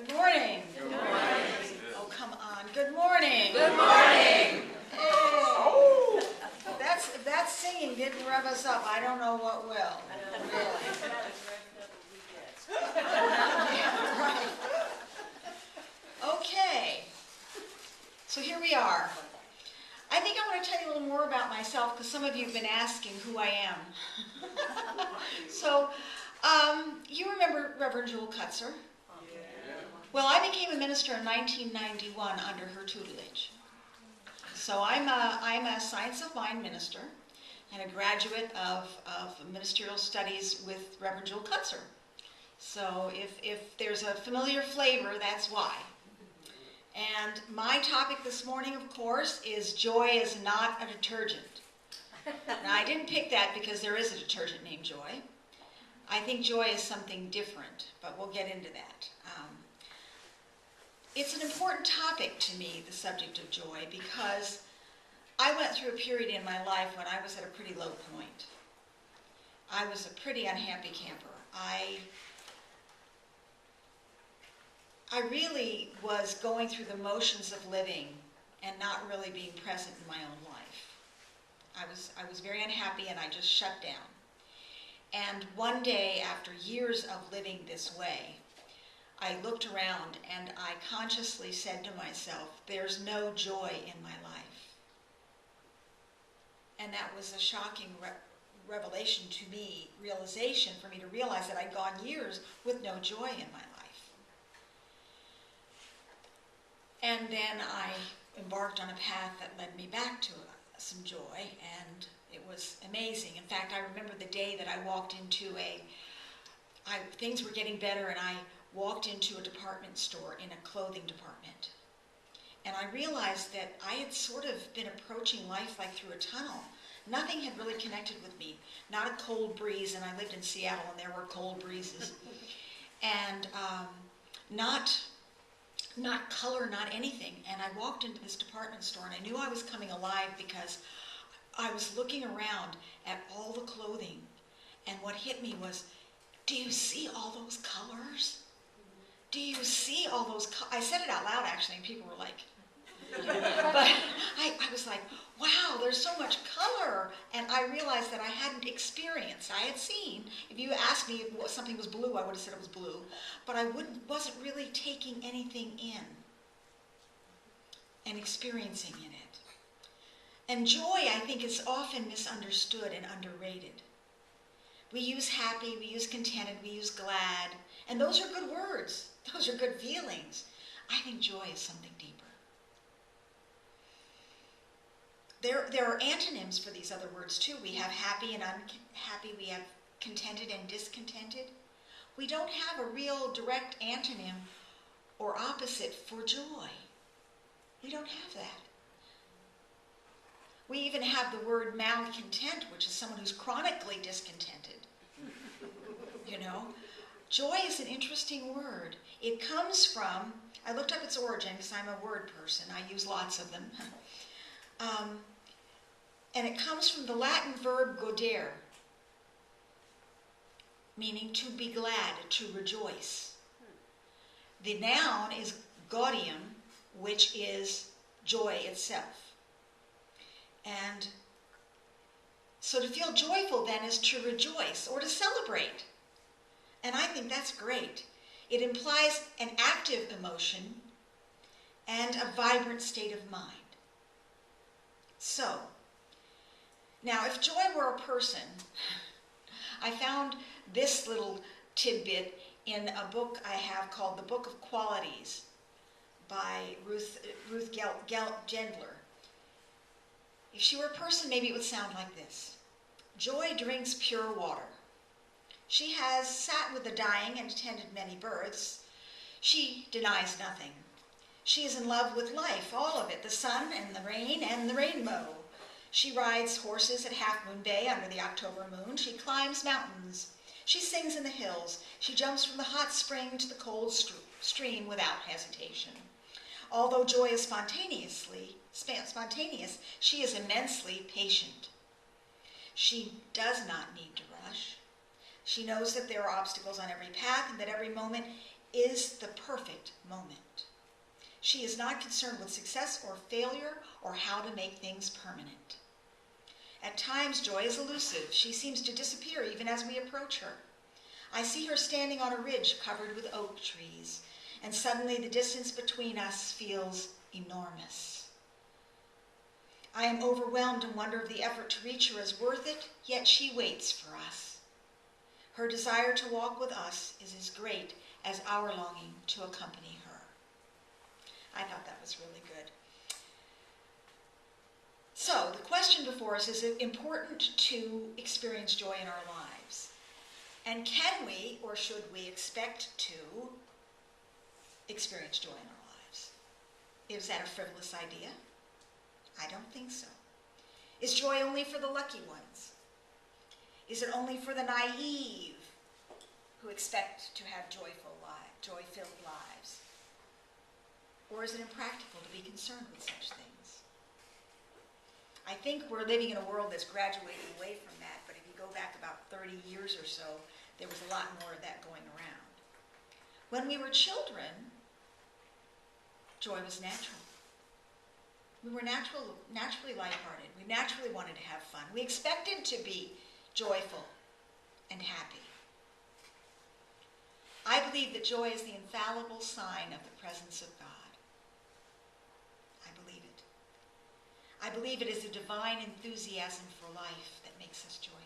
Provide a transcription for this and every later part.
Good morning. Good morning. Oh, come on. Good morning. Good morning. Hey. Oh. If that singing didn't rev us up, I don't know what will. Yeah, right. Okay. So here we are. I think I want to tell you a little more about myself because some of you have been asking who I am. So, you remember Reverend Jewel Cutzer? Well, I became a minister in 1991 under her tutelage. So I'm a Science of Mind minister and a graduate of ministerial studies with Reverend Jewel Cutzer. So if there's a familiar flavor, that's why. And my topic this morning, of course, is joy is not a detergent. Now, I didn't pick that because there is a detergent named Joy. I think joy is something different, but we'll get into that. It's an important topic to me, the subject of joy, because I went through a period in my life when I was at a pretty low point. I was a pretty unhappy camper. I really was going through the motions of living and not really being present in my own life. I was very unhappy and I just shut down. And one day, after years of living this way, I looked around and I consciously said to myself, there's no joy in my life. And that was a shocking revelation to me, realization for me to realize that I'd gone years with no joy in my life. And then I embarked on a path that led me back to some joy, and it was amazing. In fact, I remember the day that I walked into things were getting better, and I walked into a department store in a clothing department. And I realized that I had sort of been approaching life like through a tunnel. Nothing had really connected with me. Not a cold breeze, and I lived in Seattle, and there were cold breezes. And not color, not anything. And I walked into this department store, and I knew I was coming alive because I was looking around at all the clothing. And what hit me was, do you see all those colors? Do you see all those I said it out loud, actually, and people were like, but I was like, wow, there's so much color. And I realized that I hadn't experienced. I had seen. If you asked me if something was blue, I would have said it was blue. But I wasn't really taking anything in and experiencing in it. And joy, I think, is often misunderstood and underrated. We use happy, we use contented, we use glad. And those are good words. Those are good feelings. I think joy is something deeper. There are antonyms for these other words too. We have happy and unhappy. We have contented and discontented. We don't have a real direct antonym or opposite for joy. We don't have that. We even have the word malcontent, which is someone who's chronically discontented. You know? Joy is an interesting word. It comes from, I looked up its origin because I'm a word person. I use lots of them. And it comes from the Latin verb godere, meaning to be glad, to rejoice. The noun is gaudium, which is joy itself. And so to feel joyful then is to rejoice or to celebrate. And I think that's great. It implies an active emotion and a vibrant state of mind. So, now if joy were a person, I found this little tidbit in a book I have called The Book of Qualities by Ruth Gendler. If she were a person, maybe it would sound like this. Joy drinks pure water. She has sat with the dying and attended many births. She denies nothing. She is in love with life, all of it, the sun and the rain and the rainbow. She rides horses at Half Moon Bay under the October moon. She climbs mountains. She sings in the hills. She jumps from the hot spring to the cold stream without hesitation. Although joy is spontaneous, she is immensely patient. She does not need to rush. She knows that there are obstacles on every path and that every moment is the perfect moment. She is not concerned with success or failure or how to make things permanent. At times, joy is elusive. She seems to disappear even as we approach her. I see her standing on a ridge covered with oak trees, and suddenly the distance between us feels enormous. I am overwhelmed and wonder if the effort to reach her is worth it, yet she waits for us. Her desire to walk with us is as great as our longing to accompany her. I thought that was really good. So, the question before us, is it important to experience joy in our lives? And can we, or should we, expect to experience joy in our lives? Is that a frivolous idea? I don't think so. Is joy only for the lucky ones? Is it only for the naive who expect to have joy-filled lives? Or is it impractical to be concerned with such things? I think we're living in a world that's graduating away from that, but if you go back about 30 years or so, there was a lot more of that going around. When we were children, joy was natural. We were naturally lighthearted. We naturally wanted to have fun. We expected to be joyful and happy. I believe that joy is the infallible sign of the presence of God. I believe it. I believe it is a divine enthusiasm for life that makes us joyful.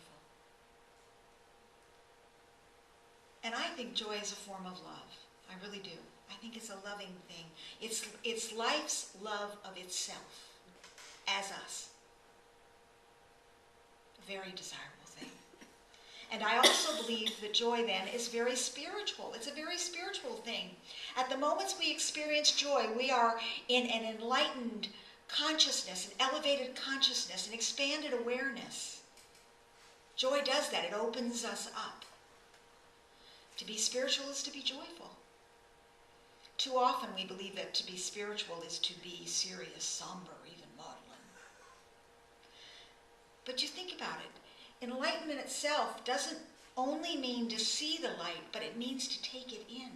And I think joy is a form of love. I really do. I think it's a loving thing. It's life's love of itself as us. A very desirable thing. And I also believe that joy then is very spiritual. It's a very spiritual thing. At the moments we experience joy, we are in an enlightened consciousness, an elevated consciousness, an expanded awareness. Joy does that. It opens us up. To be spiritual is to be joyful. Too often we believe that to be spiritual is to be serious, somber, even maudlin. But you think about it. Enlightenment itself doesn't only mean to see the light, but it means to take it in.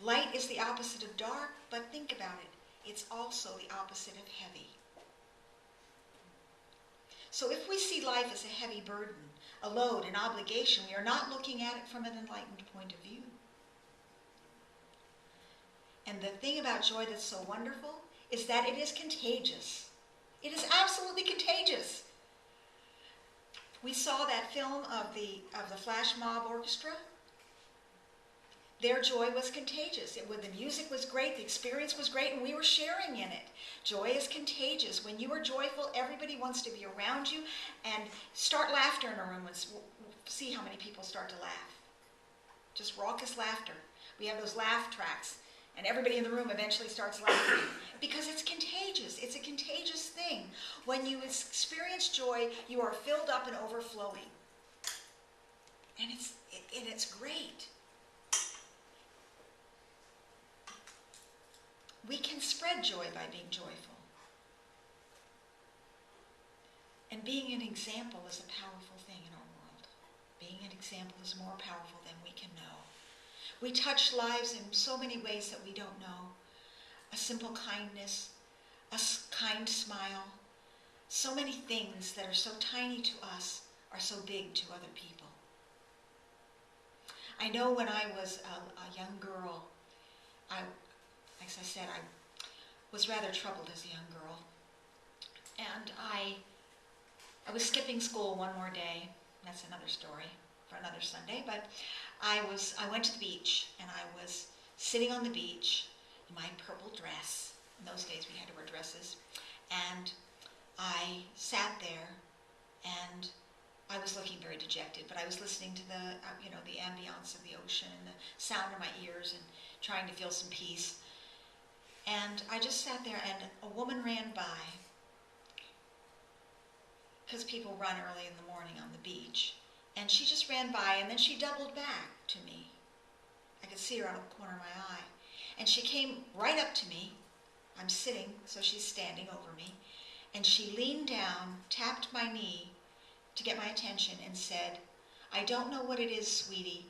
Light is the opposite of dark, but think about it. It's also the opposite of heavy. So if we see life as a heavy burden, a load, an obligation, we are not looking at it from an enlightened point of view. And the thing about joy that's so wonderful is that it is contagious. It is absolutely contagious. We saw that film of the Flash Mob Orchestra. Their joy was contagious. The music was great, the experience was great, and we were sharing in it. Joy is contagious. When you are joyful, everybody wants to be around you, and start laughter in a room and see how many people start to laugh. Just raucous laughter. We have those laugh tracks, and everybody in the room eventually starts laughing because it's contagious. It's a contagious thing. When you experience joy, you are filled up and overflowing. And it's great. We can spread joy by being joyful. And being an example is a powerful thing in our world. Being an example is more powerful than we can know. We touch lives in so many ways that we don't know. A simple kindness, a kind smile. So many things that are so tiny to us are so big to other people. I know when I was a young girl, as I said, I was rather troubled as a young girl. And I was skipping school one more day. That's another story for another Sunday. But I went to the beach, and I was sitting on the beach in my purple dress. In those days we had to wear dresses. And I sat there, and I was looking very dejected, but I was listening to the ambiance of the ocean and the sound in my ears and trying to feel some peace. And I just sat there, and a woman ran by, because people run early in the morning on the beach. And she just ran by, and then she doubled back to me. I could see her out of the corner of my eye. And she came right up to me. I'm sitting, so she's standing over me. And she leaned down, tapped my knee to get my attention, and said, "I don't know what it is, sweetie,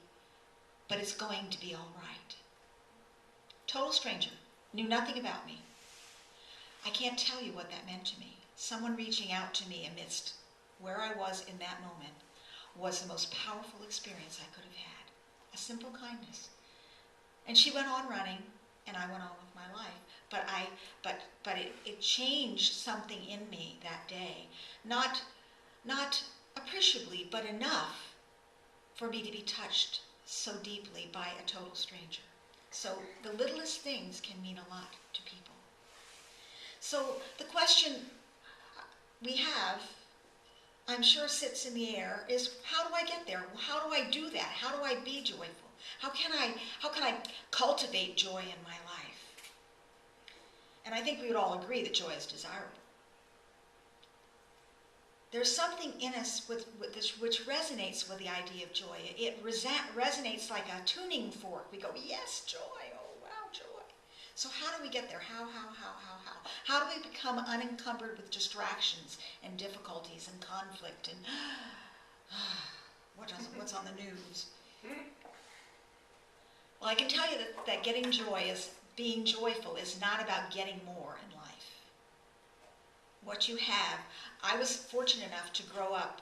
but it's going to be all right. Total stranger, knew nothing about me. I can't tell you what that meant to me. Someone reaching out to me amidst where I was in that moment was the most powerful experience I could have had. A simple kindness. And she went on running, and I went on with my life. But it changed something in me that day. Not appreciably, but enough for me to be touched so deeply by a total stranger. So the littlest things can mean a lot to people. So the question we have, I'm sure sits in the air, is how do I get there? How do I do that? How do I be joyful? How can I cultivate joy in my life? And I think we would all agree that joy is desirable. There's something in us with this which resonates with the idea of joy. It resonates like a tuning fork. We go, yes, joy. Oh, wow, joy. So how do we get there? How? How do we become unencumbered with distractions and difficulties and conflict and what's on the news? Well, I can tell you that getting joy is being joyful is not about getting more in life. What you have, I was fortunate enough to grow up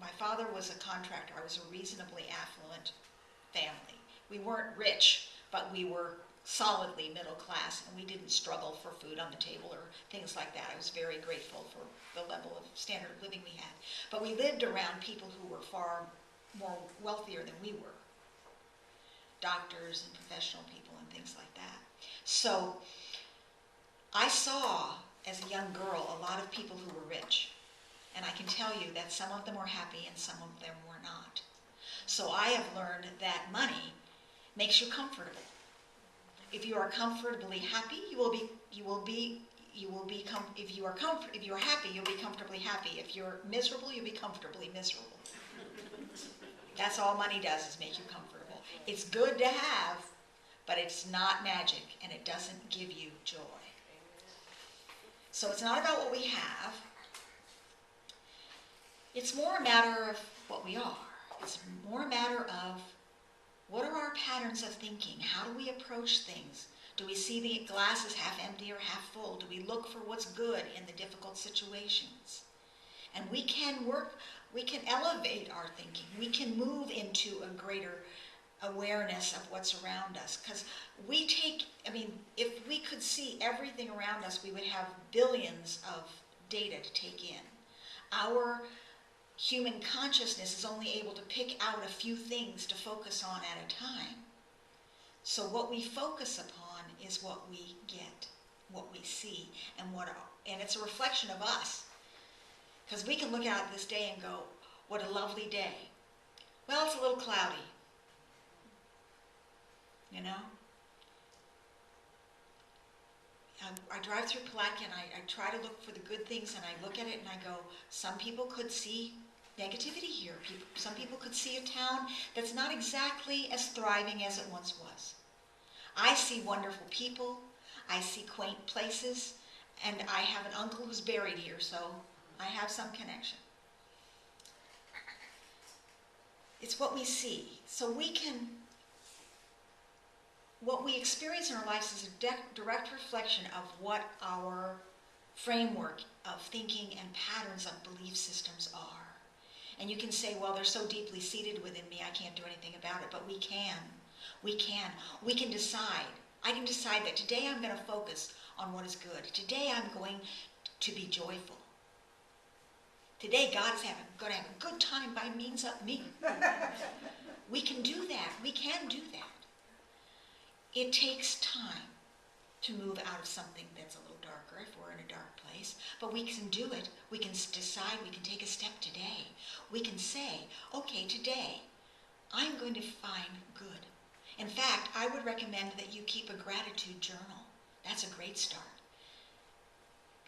my father was a contractor. I was a reasonably affluent family. We weren't rich, but we were solidly middle class, and we didn't struggle for food on the table or things like that. I was very grateful for the level of standard of living we had. But we lived around people who were far more wealthier than we were. Doctors and professional people and things like that. So I saw, as a young girl, a lot of people who were rich. And I can tell you that some of them were happy and some of them were not. So I have learned that money makes you comfortable. If you are comfortably happy, if you are happy, you'll be comfortably happy. If you're miserable, you'll be comfortably miserable. That's all money does, is make you comfortable. It's good to have, but it's not magic, and it doesn't give you joy. So it's not about what we have. It's more a matter of what we are. It's more a matter of what are our patterns of thinking? How do we approach things? Do we see the glass as half empty or half full? Do we look for what's good in the difficult situations? And we can elevate our thinking. We can move into a greater awareness of what's around us. Because if we could see everything around us, we would have billions of data to take in. Our human consciousness is only able to pick out a few things to focus on at a time. So what we focus upon is what we get, what we see, and it's a reflection of us. Because we can look out at this day and go, what a lovely day. Well, it's a little cloudy. You know? I drive through Palatka and I try to look for the good things, and I look at it and I go, some people could see negativity here. Some people could see a town that's not exactly as thriving as it once was. I see wonderful people. I see quaint places. And I have an uncle who's buried here, so I have some connection. It's what we see. So what we experience in our lives is a direct reflection of what our framework of thinking and patterns of belief systems are. And you can say, well, they're so deeply seated within me, I can't do anything about it. But we can. We can decide. I can decide that today I'm going to focus on what is good. Today I'm going to be joyful. Today God's going to have a good time by means of me. We can do that. We can do that. It takes time to move out of something that's a little darker if we're in a dark place. But we can do it. We can decide. We can take a step today. We can say, okay, today I'm going to find good. In fact, I would recommend that you keep a gratitude journal. That's a great start.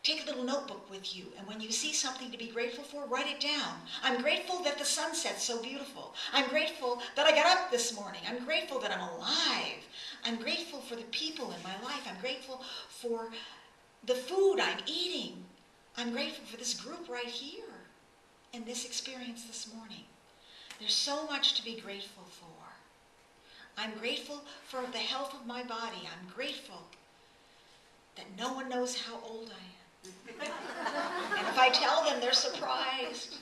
Take a little notebook with you, and when you see something to be grateful for, write it down. I'm grateful that the sunset's so beautiful. I'm grateful that I got up this morning. I'm grateful that I'm alive. I'm grateful for the people in my life. I'm grateful for the food I'm eating. I'm grateful for this group right here and this experience this morning. There's so much to be grateful for. I'm grateful for the health of my body. I'm grateful that no one knows how old I am. And if I tell them, they're surprised.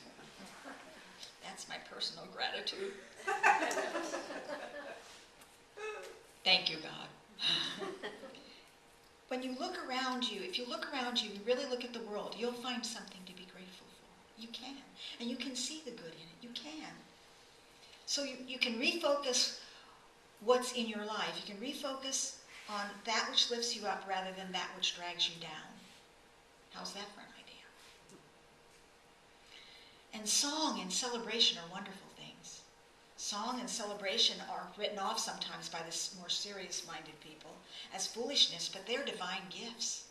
That's my personal gratitude. Thank you, God. When you look around you, if you look around you, you really look at the world, you'll find something to be grateful for. You can. And you can see the good in it. You can. So you can refocus what's in your life. You can refocus on that which lifts you up rather than that which drags you down. How's that for an idea? And song and celebration are wonderful things. Song and celebration are written off sometimes by the more serious-minded people as foolishness, but they're divine gifts.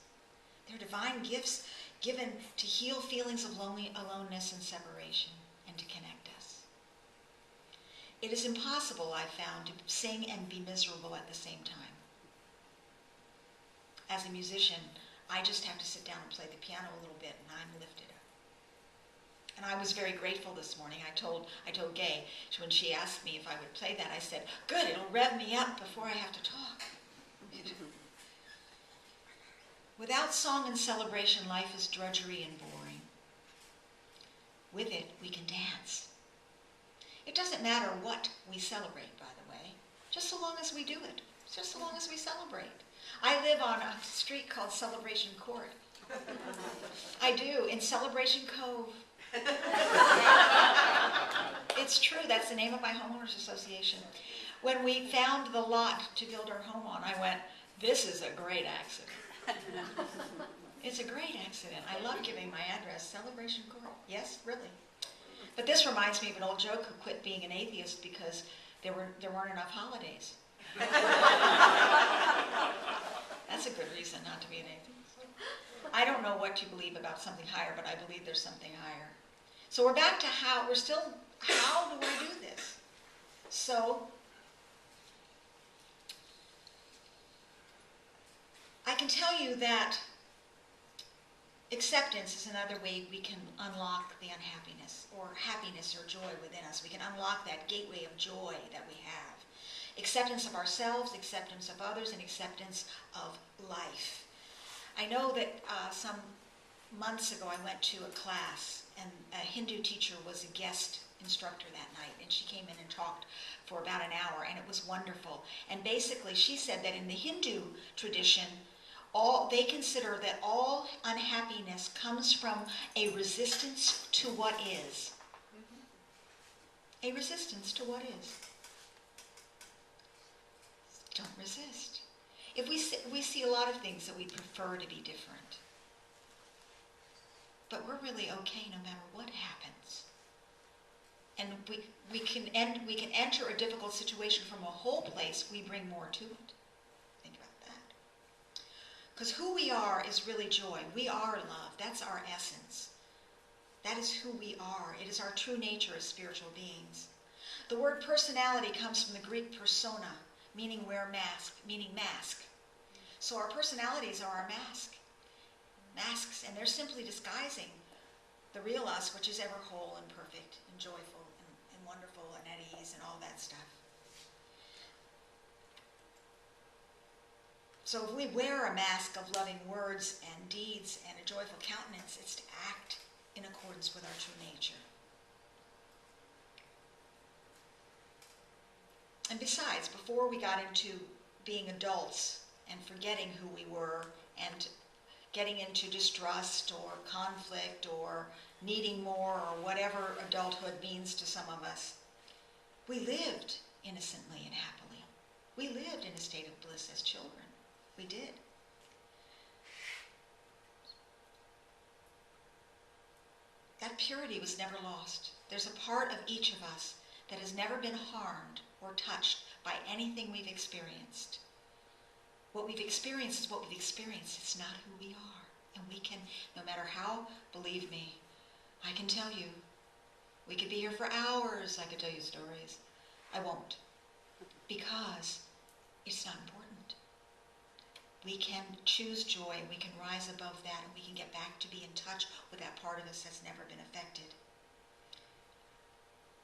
They're divine gifts given to heal feelings of aloneness and separation and to connect us. It is impossible, I've found, to sing and be miserable at the same time. As a musician, I just have to sit down and play the piano a little bit and I'm lifted up. And I was very grateful this morning. I told Gay, when she asked me if I would play that, I said, good, it'll rev me up before I have to talk. Without song and celebration, life is drudgery and boring. With it, we can dance. It doesn't matter what we celebrate, by the way, just so long as we do it, just so long as we celebrate. I live on a street called Celebration Court. I do, in Celebration Cove. It's true, that's the name of my homeowners association. When we found the lot to build our home on, I went, this is a great accident. It's a great accident. I love giving my address, Celebration Court. Yes, really. But this reminds me of an old joke who quit being an atheist because there weren't enough holidays. That's a good reason not to be an atheist. I don't know what you believe about something higher, but I believe there's something higher. So we're back to how do I do this? So, I can tell you that acceptance is another way we can unlock the unhappiness or happiness or joy within us. We can unlock that gateway of joy that we have. Acceptance of ourselves, acceptance of others, and acceptance of life. I know that some months ago I went to a class and a Hindu teacher was a guest instructor that night, and she came in and talked for about an hour, and it was wonderful. And basically she said that in the Hindu tradition, they consider that all unhappiness comes from a resistance to what is. A resistance to what is. Don't resist. If we see a lot of things that we prefer to be different, but we're really okay no matter what happens. And we can enter a difficult situation from a whole place. We bring more to it. Think about that. Because who we are is really joy. We are love. That's our essence. That is who we are. It is our true nature as spiritual beings. The word personality comes from the Greek persona, meaning mask. So our personalities are our masks, and they're simply disguising the real us, which is ever whole and perfect and joyful and wonderful and at ease and all that stuff. So if we wear a mask of loving words and deeds and a joyful countenance, it's to act in accordance with our true nature. And besides, before we got into being adults and forgetting who we were and getting into distrust or conflict or needing more or whatever adulthood means to some of us, we lived innocently and happily. We lived in a state of bliss as children. We did. That purity was never lost. There's a part of each of us that has never been harmed or touched by anything we've experienced. What we've experienced is what we've experienced. It's not who we are. And we can, no matter how, believe me, I can tell you, we could be here for hours. I could tell you stories. I won't. Because it's not important. We can choose joy, and we can rise above that, and we can get back to be in touch with that part of us that's never been affected.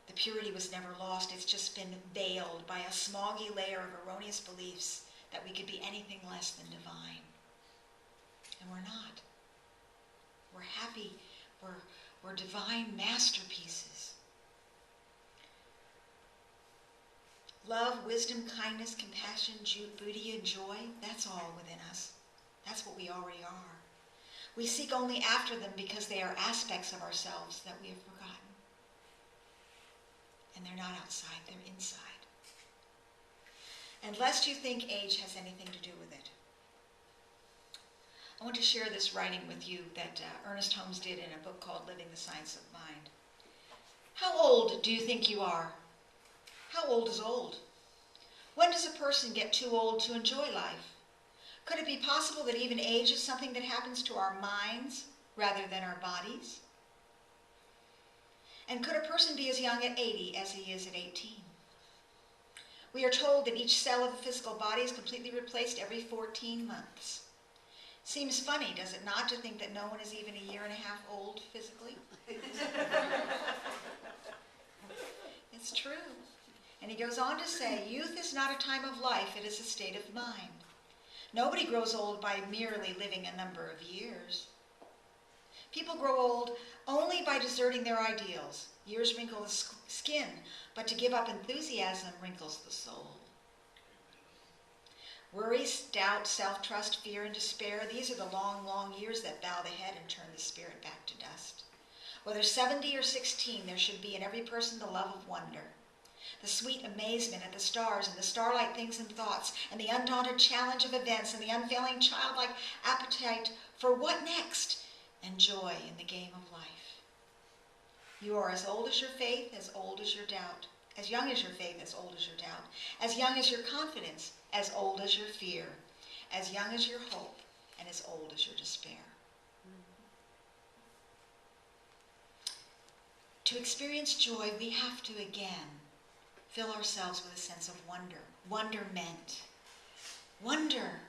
The purity was never lost. It's just been veiled by a smoggy layer of erroneous beliefs that we could be anything less than divine. And we're not. We're happy. We're divine masterpieces. Love, wisdom, kindness, compassion, beauty, and joy, that's all within us. That's what we already are. We seek only after them because they are aspects of ourselves that we have forgotten. And they're not outside, they're inside. And lest you think age has anything to do with it, I want to share this writing with you that Ernest Holmes did in a book called Living the Science of Mind. How old do you think you are? How old is old? When does a person get too old to enjoy life? Could it be possible that even age is something that happens to our minds rather than our bodies? And could a person be as young at 80 as he is at 18? We are told that each cell of the physical body is completely replaced every 14 months. Seems funny, does it not, to think that no one is even a year and a half old physically? It's true. And he goes on to say, youth is not a time of life, it is a state of mind. Nobody grows old by merely living a number of years. People grow old only by deserting their ideals. Years wrinkle the skin, but to give up enthusiasm wrinkles the soul. Worries, doubt, self-trust, fear, and despair, these are the long, long years that bow the head and turn the spirit back to dust. Whether 70 or 16, there should be in every person the love of wonder, the sweet amazement at the stars and the starlight things and thoughts, and the undaunted challenge of events, and the unfailing childlike appetite for what next, and joy in the game of life. You are as old as your faith, as old as your doubt, as young as your faith, as old as your doubt, as young as your confidence, as old as your fear, as young as your hope, and as old as your despair. To experience joy, we have to again fill ourselves with a sense of wonder. Wonderment. Wonder.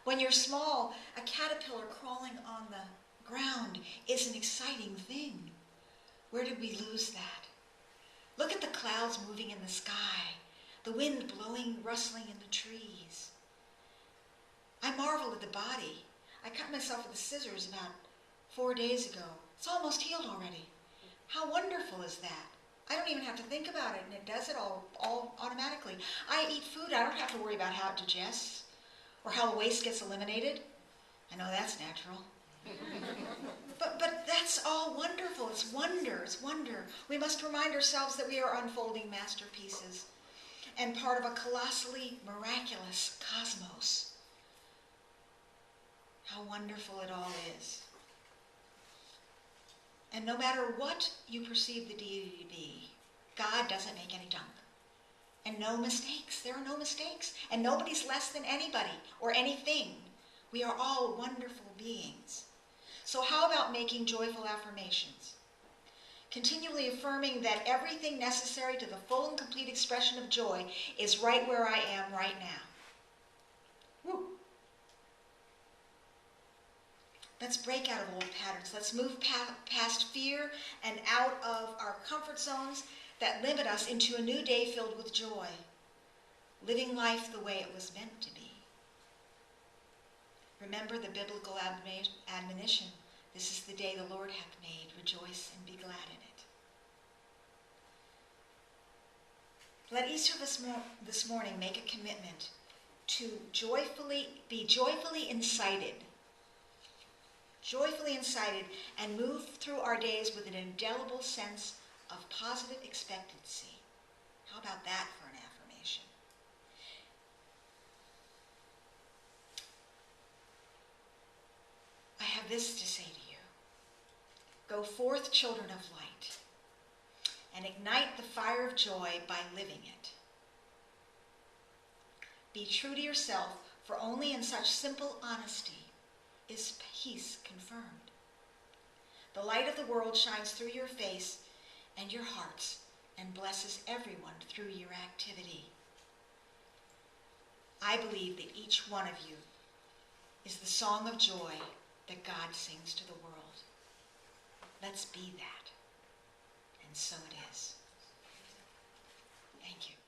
When you're small, a caterpillar crawling on the ground is an exciting thing. Where did we lose that? Look at the clouds moving in the sky, the wind blowing, rustling in the trees. I marvel at the body. I cut myself with the scissors about 4 days ago. It's almost healed already. How wonderful is that? I don't even have to think about it, and it does it all automatically. I eat food. I don't have to worry about how it digests or how the waste gets eliminated. I know that's natural. But that's all wonderful. It's wonder. It's wonder. We must remind ourselves that we are unfolding masterpieces and part of a colossally miraculous cosmos. How wonderful it all is. And no matter what you perceive the deity to be, God doesn't make any junk. And no mistakes. There are no mistakes. And nobody's less than anybody or anything. We are all wonderful beings. So how about making joyful affirmations? Continually affirming that everything necessary to the full and complete expression of joy is right where I am right now. Woo. Let's break out of old patterns. Let's move past fear and out of our comfort zones that limit us into a new day filled with joy, living life the way it was meant to be. Remember the biblical admonition, this is the day the Lord hath made, rejoice and be glad in it. Let each of us this morning make a commitment to be joyfully incited, and move through our days with an indelible sense of positive expectancy. How about that for an affirmation? I have this to say to you. Go forth, children of light, and ignite the fire of joy by living it. Be true to yourself, for only in such simple honesty is peace confirmed. The light of the world shines through your face and your hearts and blesses everyone through your activity. I believe that each one of you is the song of joy that God sings to the world. Let's be that. And so it is. Thank you.